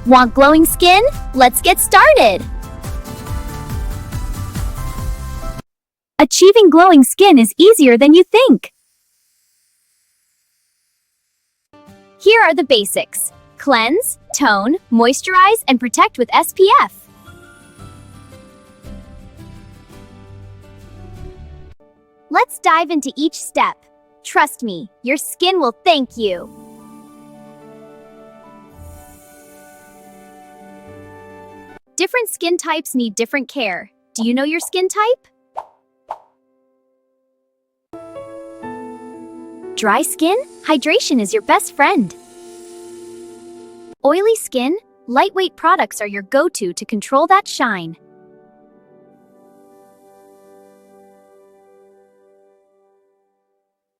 Want glowing skin? Let's get started! Achieving glowing skin is easier than you think. Here are the basics. Cleanse, tone, moisturize, and protect with SPF. Let's dive into each step. Trust me, your skin will thank you. Different skin types need different care. Do you know your skin type? Dry skin? Hydration is your best friend. Oily skin? Lightweight products are your go-to to control that shine.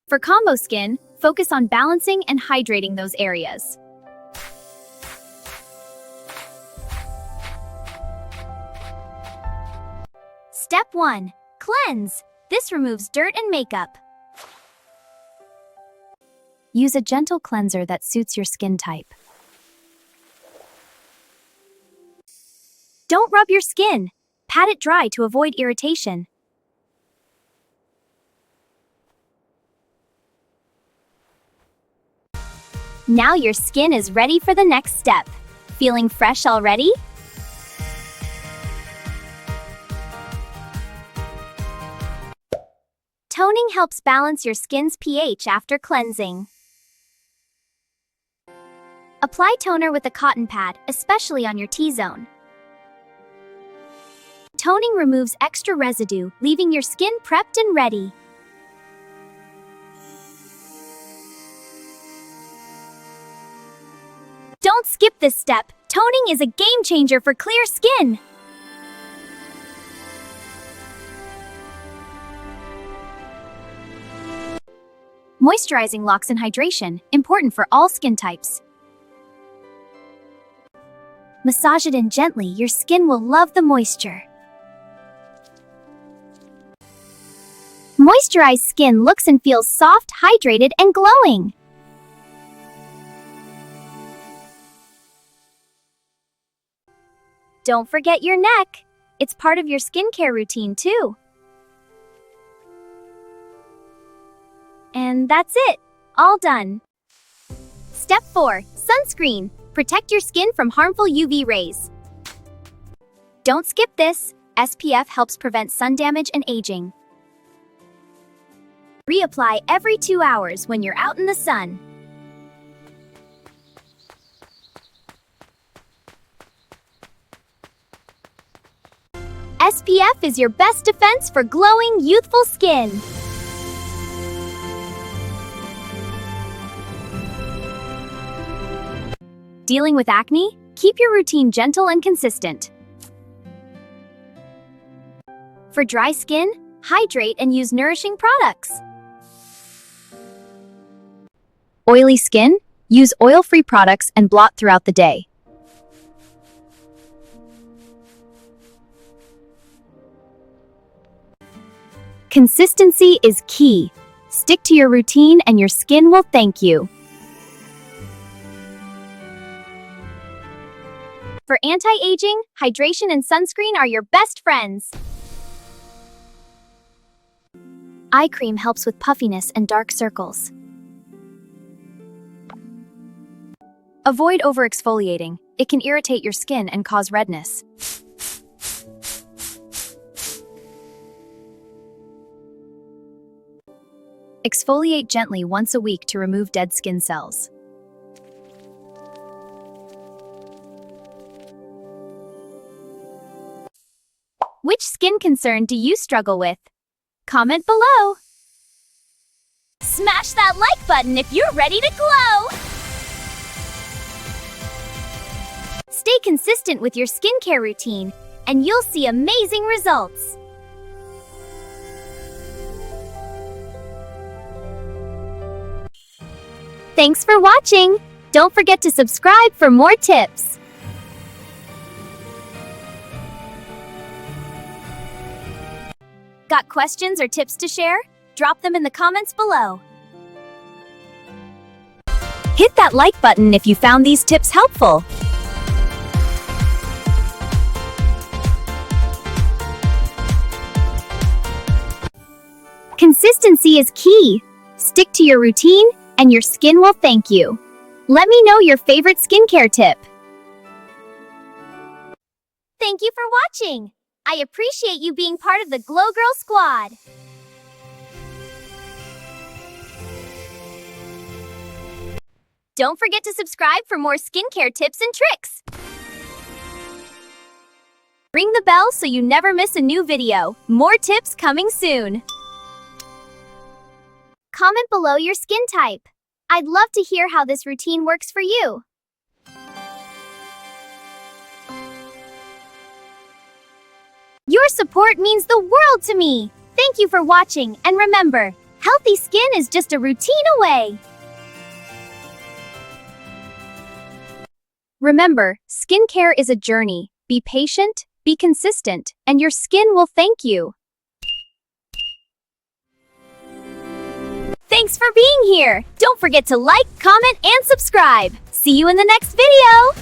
For combo skin, focus on balancing and hydrating those areas. Step 1. Cleanse. This removes dirt and makeup. Use a gentle cleanser that suits your skin type. Don't rub your skin. Pat it dry to avoid irritation. Now your skin is ready for the next step. Feeling fresh already? Toning helps balance your skin's pH after cleansing. Apply toner with a cotton pad, especially on your T-zone. Toning removes extra residue, leaving your skin prepped and ready. Don't skip this step. Toning is a game changer for clear skin. Moisturizing locks and hydration, important for all skin types. Massage it in gently, your skin will love the moisture. Moisturized skin looks and feels soft, hydrated, and glowing. Don't forget your neck. It's part of your skincare routine too. And that's it. All done. Step 4. Sunscreen. Protect your skin from harmful UV rays. Don't skip this. SPF helps prevent sun damage and aging. Reapply every 2 hours when you're out in the sun. SPF is your best defense for glowing, youthful skin. Dealing with acne? Keep your routine gentle and consistent. For dry skin, hydrate and use nourishing products. Oily skin? Use oil-free products and blot throughout the day. Consistency is key. Stick to your routine and your skin will thank you. For anti-aging, hydration and sunscreen are your best friends. Eye cream helps with puffiness and dark circles. Avoid over-exfoliating. It can irritate your skin and cause redness. Exfoliate gently once a week to remove dead skin cells. Which skin concern do you struggle with? Comment below. Smash that like button if you're ready to glow! Stay consistent with your skincare routine, and you'll see amazing results. Thanks for watching! Don't forget to subscribe for more tips. Got questions or tips to share? Drop them in the comments below. Hit that like button if you found these tips helpful. Consistency is key. Stick to your routine, and your skin will thank you. Let me know your favorite skincare tip. Thank you for watching. I appreciate you being part of the Glow Girl Squad. Don't forget to subscribe for more skincare tips and tricks. Ring the bell so you never miss a new video. More tips coming soon. Comment below your skin type. I'd love to hear how this routine works for you. Your support means the world to me. Thank you for watching, and remember, healthy skin is just a routine away. Remember, skincare is a journey. Be patient, be consistent, and your skin will thank you. Thanks for being here. Don't forget to like, comment, and subscribe. See you in the next video.